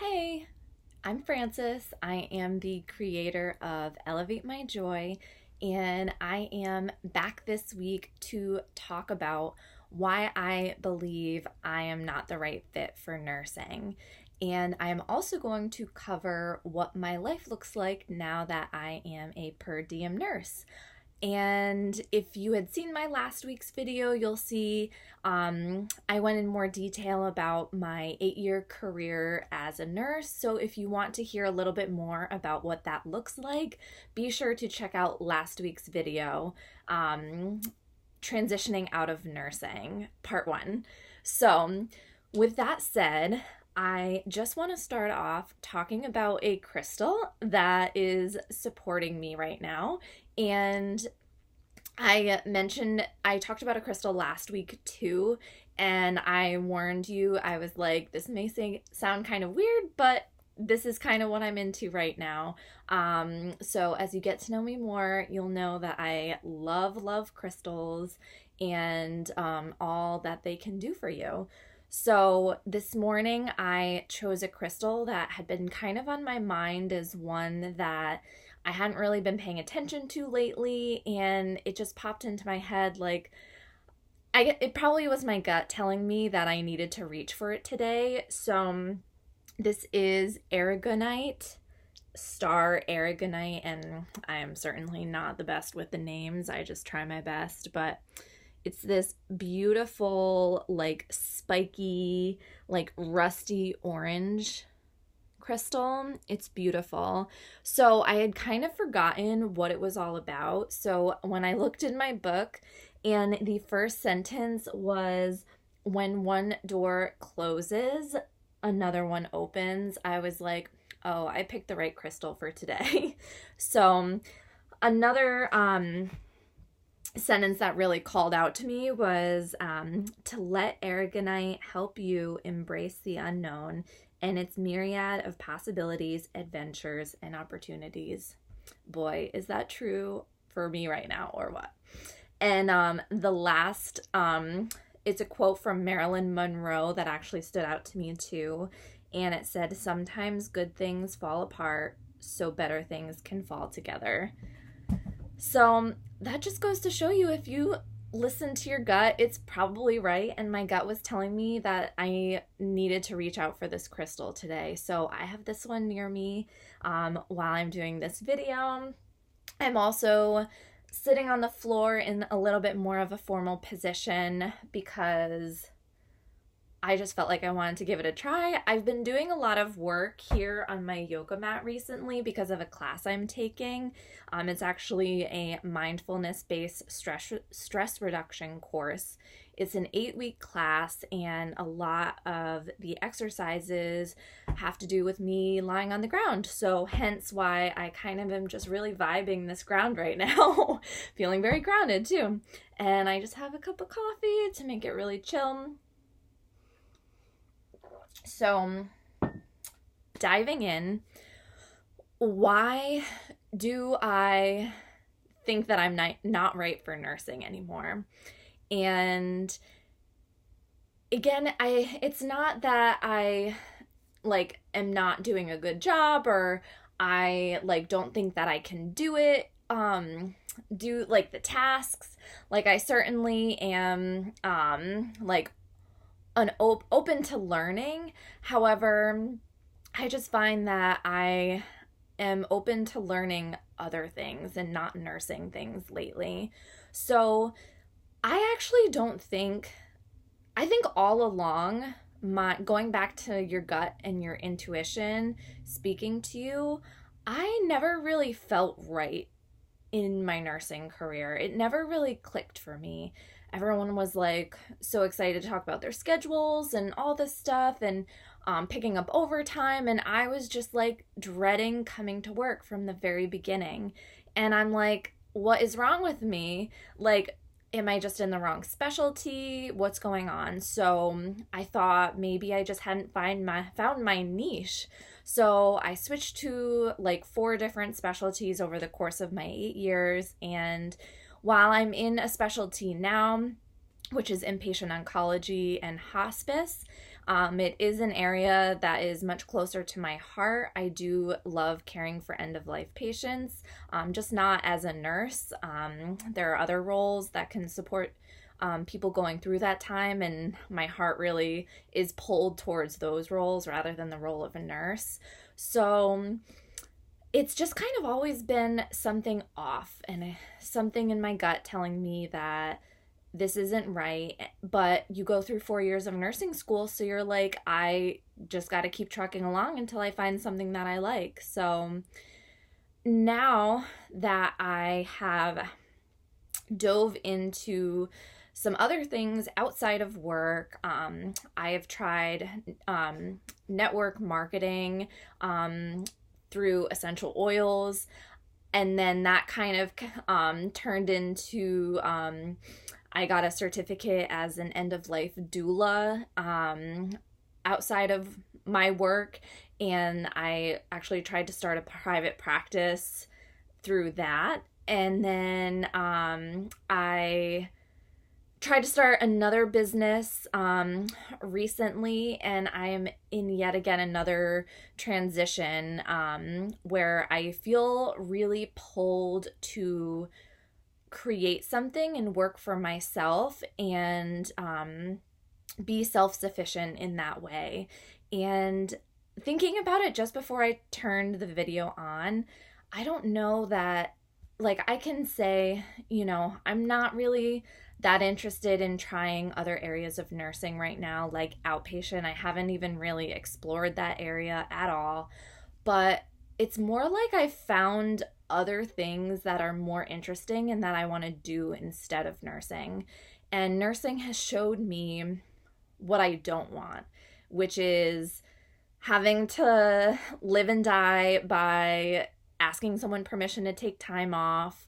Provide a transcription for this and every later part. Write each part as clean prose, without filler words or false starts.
Hey, I'm Frances. I am the creator of Elevate My Joy, and I am back this week to talk about why I believe I am not the right fit for nursing. And I am also going to cover what my life looks like now that I am a per diem nurse. And if you had seen my last week's video, you'll see I went in more detail about my 8-year career as a nurse. So if you want to hear a little bit more about what that looks like, be sure to check out last week's video, Transitioning Out of Nursing, Part 1. So with that said, I just want to start off talking about a crystal that is supporting me right now. And I talked about a crystal last week too, and I warned you, I was like, this may sound kind of weird, but this is kind of what I'm into right now. So as you get to know me more, you'll know that I love crystals and all that they can do for you. So this morning I chose a crystal that had been kind of on my mind as one that I hadn't really been paying attention to lately, and it just popped into my head like it probably was my gut telling me that I needed to reach for it today. So this is Aragonite, Star Aragonite, and I am certainly not the best with the names. I just try my best, but it's this beautiful, like spiky, like rusty orange crystal. It's beautiful. So I had kind of forgotten what it was all about. So when I looked in my book, and the first sentence was, when one door closes, another one opens, I was like, oh, I picked the right crystal for today. So another sentence that really called out to me was to let Aragonite help you embrace the unknown and its myriad of possibilities, adventures, and opportunities. Boy, is that true for me right now or what? And the last, it's a quote from Marilyn Monroe that actually stood out to me too. And it said, sometimes good things fall apart so better things can fall together. So that just goes to show you, if you listen to your gut, it's probably right. And my gut was telling me that I needed to reach out for this crystal today. So I have this one near me while I'm doing this video. I'm also sitting on the floor in a little bit more of a formal position because I just felt like I wanted to give it a try. I've been doing a lot of work here on my yoga mat recently because of a class I'm taking. It's actually a mindfulness-based stress reduction course. It's an 8-week class, and a lot of the exercises have to do with me lying on the ground. So hence why I kind of am just really vibing this ground right now, feeling very grounded too. And I just have a cup of coffee to make it really chill. So, diving in, why do I think that I'm not right for nursing anymore? And again, it's not that I am not doing a good job, or I don't think that I can do it, do the tasks. I certainly am open to learning. However, I just find that I am open to learning other things and not nursing things lately. So I actually I think all along, going back to your gut and your intuition speaking to you, I never really felt right in my nursing career. It never really clicked for me. Everyone was so excited to talk about their schedules and all this stuff, and picking up overtime, and I was just dreading coming to work from the very beginning. And I'm like, what is wrong with me? Am I just in the wrong specialty? What's going on? So I thought maybe I just hadn't found my niche. So I switched to 4 different specialties over the course of my 8 years, and while I'm in a specialty now, which is inpatient oncology and hospice, It is an area that is much closer to my heart. I do love caring for end-of-life patients, just not as a nurse. There are other roles that can support people going through that time, and my heart really is pulled towards those roles rather than the role of a nurse. So it's just kind of always been something off and something in my gut telling me that this isn't right. But you go through 4 years of nursing school, so you're like, I just got to keep trucking along until I find something that I like. So now that I have dove into some other things outside of work, I have tried network marketing through essential oils, and then that kind of turned into I got a certificate as an end-of-life doula outside of my work, and I actually tried to start a private practice through that. And then I tried to start another business recently, and I am in yet again another transition where I feel really pulled to create something and work for myself and be self-sufficient in that way. And thinking about it just before I turned the video on, I don't know that, like, I can say, I'm not really that interested in trying other areas of nursing right now, like outpatient. I haven't even really explored that area at all. But it's more like I found other things that are more interesting and that I want to do instead of nursing. And nursing has showed me what I don't want, which is having to live and die by asking someone permission to take time off,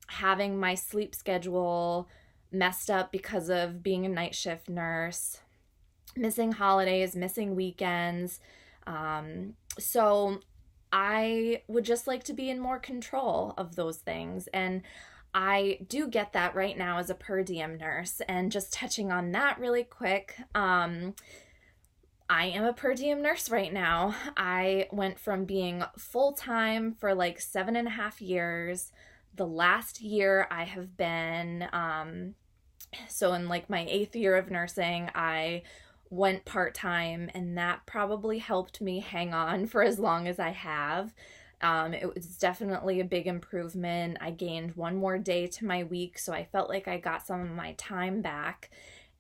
having my sleep schedule messed up because of being a night shift nurse, missing holidays, missing weekends. So I would just like to be in more control of those things. And I do get that right now as a per diem nurse. And just touching on that really quick, I am a per diem nurse right now. I went from being full-time for like 7.5 years. The last year I have been, so in like my 8th year of nursing, I went part-time, and that probably helped me hang on for as long as I have. It was definitely a big improvement. I gained 1 more day to my week, so I felt like I got some of my time back.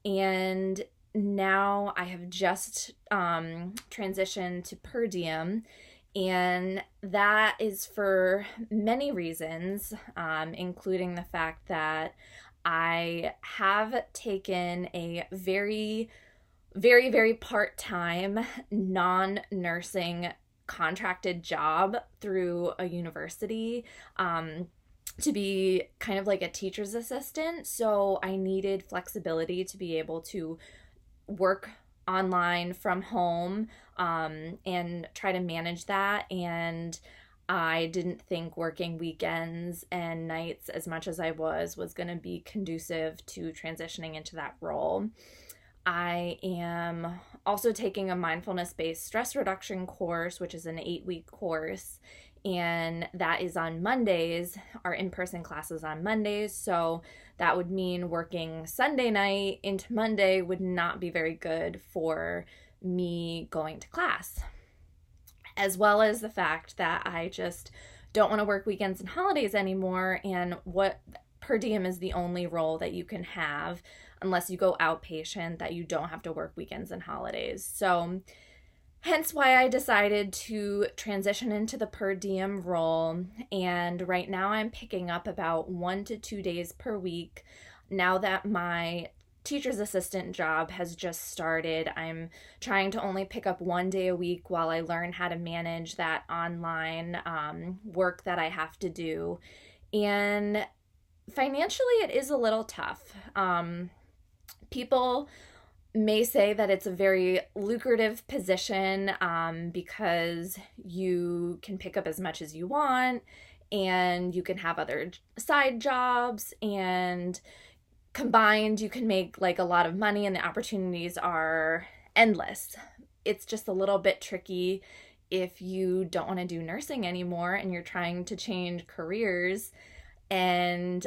And now I have just transitioned to per diem, and that is for many reasons, including the fact that I have taken a very, very, very part-time, non-nursing contracted job through a university to be kind of like a teacher's assistant. So I needed flexibility to be able to work online from home and try to manage that. And I didn't think working weekends and nights as much as I was going to be conducive to transitioning into that role. I am also taking a mindfulness-based stress reduction course, which is an 8-week course, and that is on Mondays. Our in-person classes on Mondays, so that would mean working Sunday night into Monday would not be very good for me going to class, as well as the fact that I just don't want to work weekends and holidays anymore, and what per diem is the only role that you can have unless you go outpatient that you don't have to work weekends and holidays. So hence why I decided to transition into the per diem role. And right now I'm picking up about 1 to 2 days per week. Now that my teacher's assistant job has just started, I'm trying to only pick up 1 day a week while I learn how to manage that online work that I have to do. And financially, it is a little tough. People may say that it's a very lucrative position because you can pick up as much as you want and you can have other side jobs, and combined, you can make like a lot of money and the opportunities are endless. It's just a little bit tricky if you don't want to do nursing anymore and you're trying to change careers and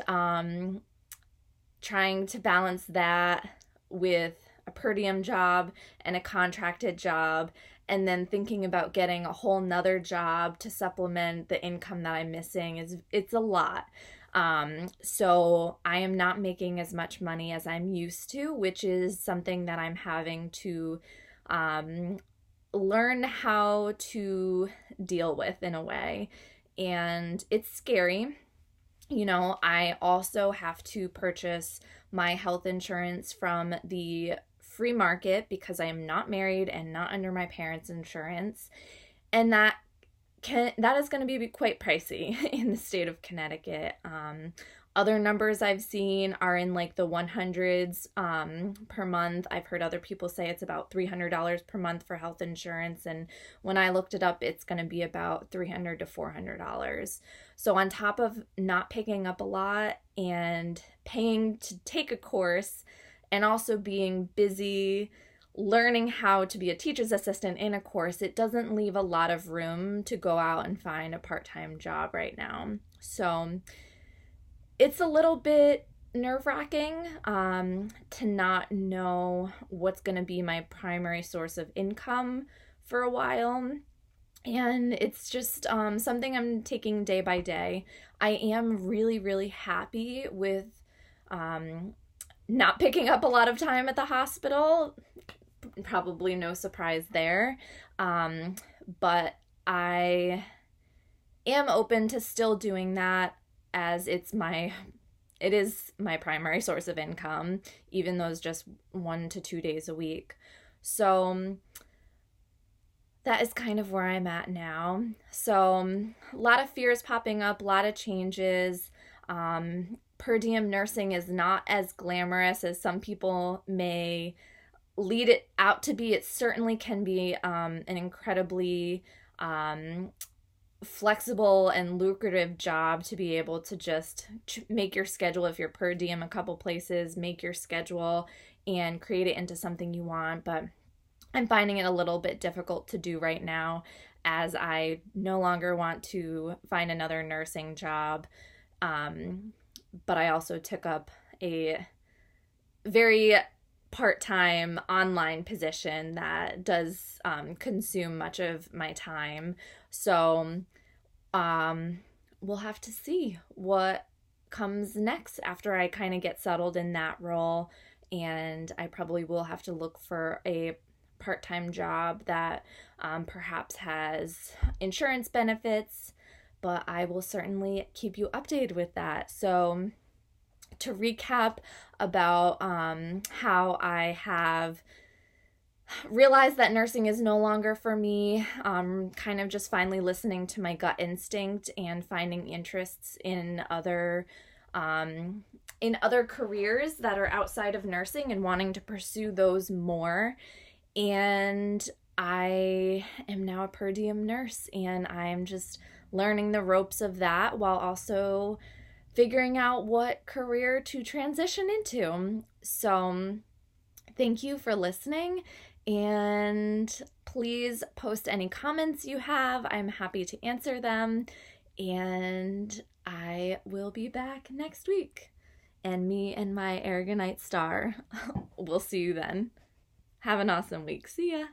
trying to balance that with a per diem job and a contracted job, and then thinking about getting a whole nother job to supplement the income that I'm missing it's a lot. So I am not making as much money as I'm used to, which is something that I'm having to learn how to deal with in a way. And it's scary. You know, I also have to purchase my health insurance from the free market because I am not married and not under my parents' insurance. And that is going to be quite pricey in the state of Connecticut. Other numbers I've seen are in like the 100s per month. I've heard other people say it's about $300 per month for health insurance. And when I looked it up, it's going to be about $300 to $400. So on top of not picking up a lot and paying to take a course and also being busy learning how to be a teacher's assistant in a course, it doesn't leave a lot of room to go out and find a part-time job right now. So it's a little bit nerve-wracking to not know what's going to be my primary source of income for a while. And it's just something I'm taking day by day. I am really, really happy with not picking up a lot of time at the hospital. Probably no surprise there. But I am open to still doing that, as it is my primary source of income, even though it's just 1 to 2 days a week. So that is kind of where I'm at now. So a lot of fears popping up, a lot of changes. Per diem nursing is not as glamorous as some people may lead it out to be. It certainly can be an incredibly flexible and lucrative job to be able to just make your schedule. If you're per diem a couple places, make your schedule and create it into something you want. But I'm finding it a little bit difficult to do right now, as I no longer want to find another nursing job. But I also took up a very part-time online position that does consume much of my time. So we'll have to see what comes next after I kind of get settled in that role. And I probably will have to look for a part-time job that perhaps has insurance benefits, but I will certainly keep you updated with that. So to recap about how I have realized that nursing is no longer for me, kind of just finally listening to my gut instinct and finding interests in other careers that are outside of nursing and wanting to pursue those more. And I am now a per diem nurse, and I'm just learning the ropes of that while also figuring out what career to transition into. So thank you for listening, and please post any comments you have. I'm happy to answer them, and I will be back next week. And me and my Aragonite star. We'll see you then. Have an awesome week. See ya.